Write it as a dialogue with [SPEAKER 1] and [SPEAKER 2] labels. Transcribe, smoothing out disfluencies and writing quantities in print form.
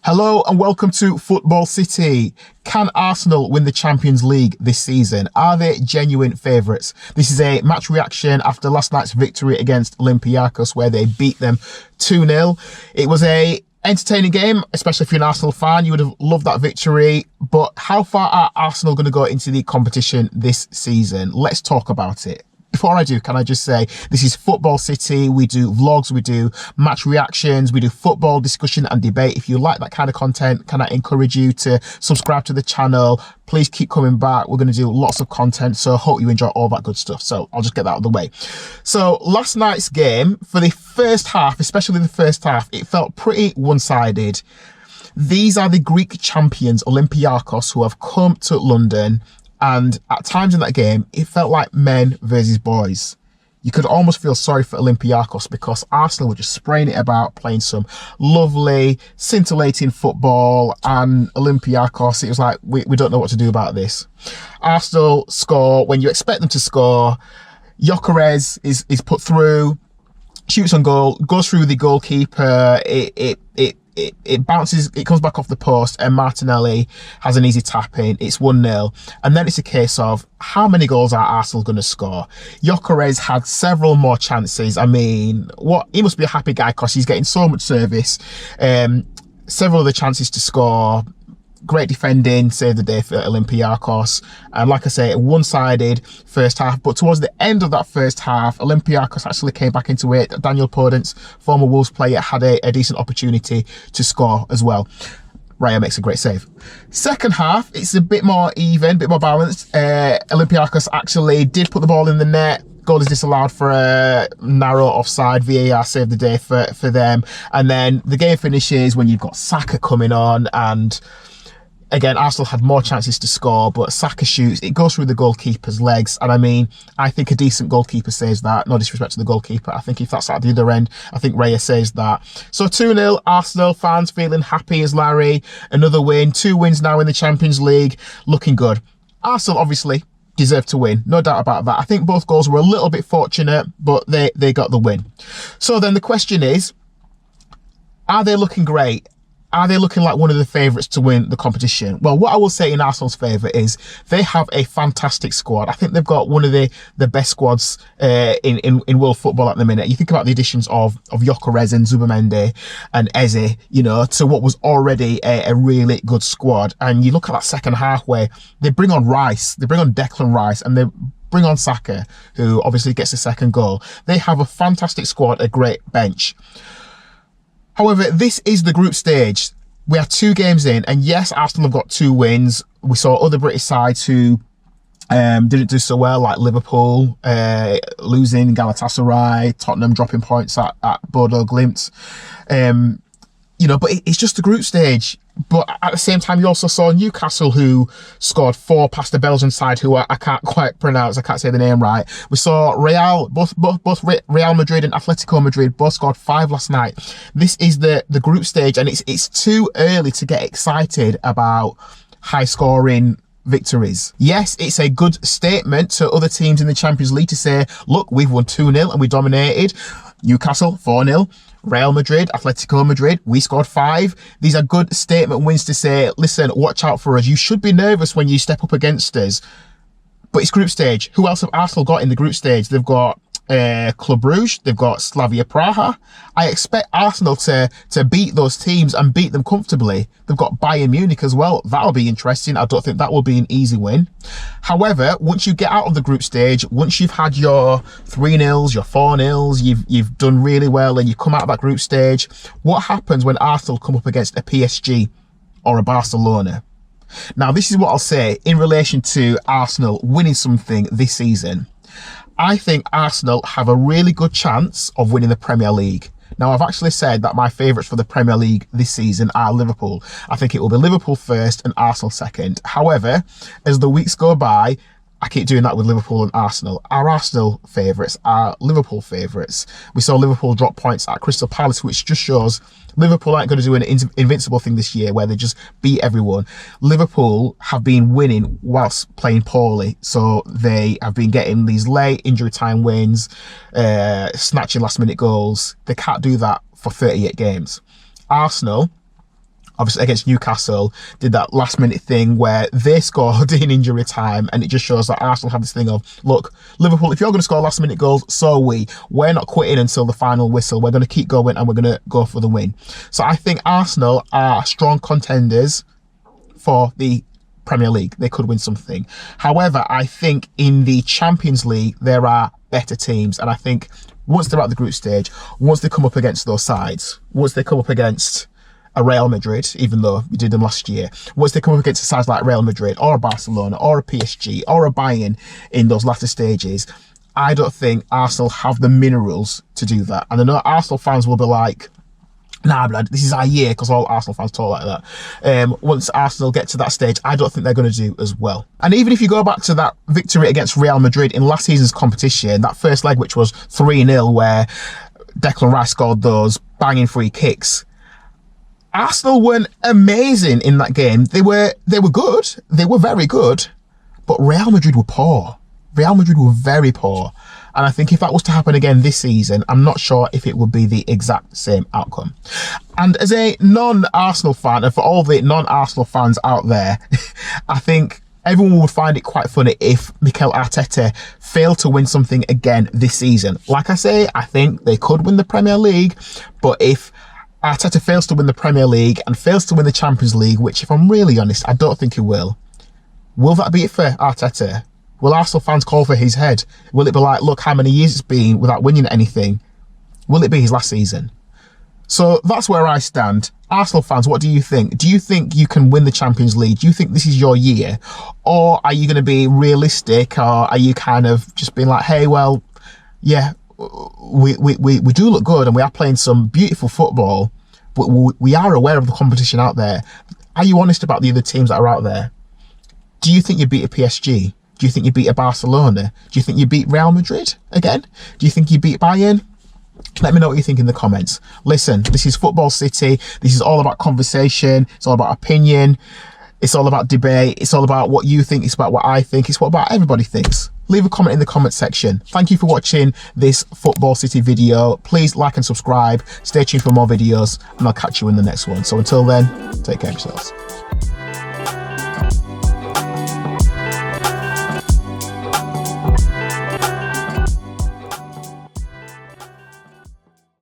[SPEAKER 1] Hello and welcome to Football City. Can Arsenal win the Champions League this season? Are they genuine favourites? This is a match reaction after last night's victory against Olympiakos where they beat them 2-0. It was a entertaining game, especially if you're an Arsenal fan. You would have loved that victory. But how far are Arsenal going to go into the competition this season? Let's talk about it. Before I do, can I just say, this is Football City. We do vlogs, we do match reactions, we do football discussion and debate. If you like that kind of content, can I encourage you to subscribe to the channel? Please keep coming back. We're going to do lots of content, so I hope you enjoy all that good stuff. So I'll just get that out of the way. So last night's game, for the first half, especially the first half, it felt pretty one-sided. These are the Greek champions, Olympiakos, who have come to London. And at times in that game, it felt like men versus boys. You could almost feel sorry for Olympiakos because Arsenal were just spraying it about, playing some lovely, scintillating football. And Olympiakos, it was like, we don't know what to do about this. Arsenal score when you expect them to score. Yárez is put through, shoots on goal, goes through the goalkeeper. It bounces, it comes back off the post, and Martinelli has an easy tap in. It's 1-0. And then it's a case of how many goals are Arsenal going to score? Yárez had several more chances. I mean, he must be a happy guy because he's getting so much service. Several other chances to score. Great defending, saved the day for Olympiakos. And like I say, one-sided first half. But towards the end of that first half, Olympiakos actually came back into it. Daniel Podence, former Wolves player, had a decent opportunity to score as well. Raya makes a great save. Second half, it's a bit more even, a bit more balanced. Olympiakos actually did put the ball in the net. Goal is disallowed for a narrow offside. VAR saved the day for them. And then the game finishes when you've got Saka coming on, and again, Arsenal had more chances to score, but Saka shoots, it goes through the goalkeeper's legs. And I mean, I think a decent goalkeeper saves that. No disrespect to the goalkeeper. I think if that's at the other end, I think Raya saves that. So 2-0, Arsenal fans feeling happy as Larry. Another win, 2 wins now in the Champions League. Looking good. Arsenal obviously deserve to win, no doubt about that. I think both goals were a little bit fortunate, but they got the win. So then the question is, are they looking great? Are they looking like one of the favourites to win the competition? Well, what I will say in Arsenal's favour is they have a fantastic squad. I think they've got one of the best squads in world football at the minute. You think about the additions of Yárez and Zubamendi and Eze, you know, to what was already a really good squad. And you look at that second half where they bring on Rice, they bring on Declan Rice, and they bring on Saka, who obviously gets the second goal. They have a fantastic squad, a great bench. However, this is the group stage. We are 2 games in, and yes, Arsenal have got 2 wins. We saw other British sides who didn't do so well, like Liverpool losing, Galatasaray, Tottenham dropping points at Bodo Glimt. You know, but it's just the group stage. But at the same time, you also saw Newcastle, who scored 4 past the Belgian side, who I can't quite pronounce. I can't say the name right. We saw both Real Madrid and Atletico Madrid both scored 5 last night. This is the group stage, and it's too early to get excited about high-scoring victories. Yes, it's a good statement to other teams in the Champions League to say, look, we've won 2-0 and we dominated. Newcastle 4-0. Real Madrid, Atletico Madrid, we scored 5. These are good statement wins to say, listen, watch out for us. You should be nervous when you step up against us. But it's group stage. Who else have Arsenal got in the group stage? They've got Club Brugge, they've got Slavia Praha. I expect Arsenal to beat those teams and beat them comfortably. They've got Bayern Munich as well. That'll be interesting. I don't think that will be an easy win. However, once you get out of the group stage, once you've had your 3-0s, your 4-0s, you've done really well and you come out of that group stage, what happens when Arsenal come up against a PSG or a Barcelona? Now, this is what I'll say in relation to Arsenal winning something this season. I think Arsenal have a really good chance of winning the Premier League. Now, I've actually said that my favourites for the Premier League this season are Liverpool. I think it will be Liverpool first and Arsenal second. However, as the weeks go by, I keep doing that with Liverpool and Arsenal. Our Arsenal favourites are Liverpool favourites. We saw Liverpool drop points at Crystal Palace, which just shows Liverpool aren't going to do an invincible thing this year where they just beat everyone. Liverpool have been winning whilst playing poorly. So they have been getting these late injury time wins, snatching last minute goals. They can't do that for 38 games. Arsenal obviously against Newcastle, did that last minute thing where they scored in injury time, and it just shows that Arsenal have this thing of, look, Liverpool, if you're going to score last minute goals, so we're not quitting until the final whistle. We're going to keep going and we're going to go for the win. So I think Arsenal are strong contenders for the Premier League. They could win something. However, I think in the Champions League, there are better teams. And I think once they're at the group stage, once they come up against those sides, once they come up against a Real Madrid, even though we did them last year, once they come up against sides like Real Madrid or a Barcelona or a PSG or a Bayern in those latter stages, I don't think Arsenal have the minerals to do that. And I know Arsenal fans will be like, nah, blood, this is our year, because all Arsenal fans talk like that. Once Arsenal get to that stage, I don't think they're going to do as well. And even if you go back to that victory against Real Madrid in last season's competition, that first leg, which was 3-0, where Declan Rice scored those banging free kicks, Arsenal weren't amazing in that game. They were good. They were very good. But Real Madrid were poor. Real Madrid were very poor. And I think if that was to happen again this season, I'm not sure if it would be the exact same outcome. And as a non-Arsenal fan, and for all the non-Arsenal fans out there, I think everyone would find it quite funny if Mikel Arteta failed to win something again this season. Like I say, I think they could win the Premier League, but if Arteta fails to win the Premier League and fails to win the Champions League, which if I'm really honest, I don't think he will that be it for Arteta? Will Arsenal fans call for his head? Will it be like, look how many years it's been without winning anything? Will it be his last season? So that's where I stand. Arsenal fans, what do you think? Do you think you can win the Champions League? Do you think this is your year? Or are you going to be realistic? Or are you kind of just being like, hey, well, yeah, we do look good and we are playing some beautiful football, but we are aware of the competition out there. Are you honest about the other teams that are out there? Do you think you beat a PSG? Do you think you beat a Barcelona? Do you think you beat Real Madrid again? Do you think you beat Bayern? Let me know what you think in the comments. Listen, this is Football City. This is all about conversation. It's all about opinion. It's all about debate. It's all about what you think. It's about what I think. It's what about everybody thinks. Leave a comment in the comment section. Thank you for watching this Football City video. Please like and subscribe. Stay tuned for more videos, and I'll catch you in the next one. So until then, take care of yourselves.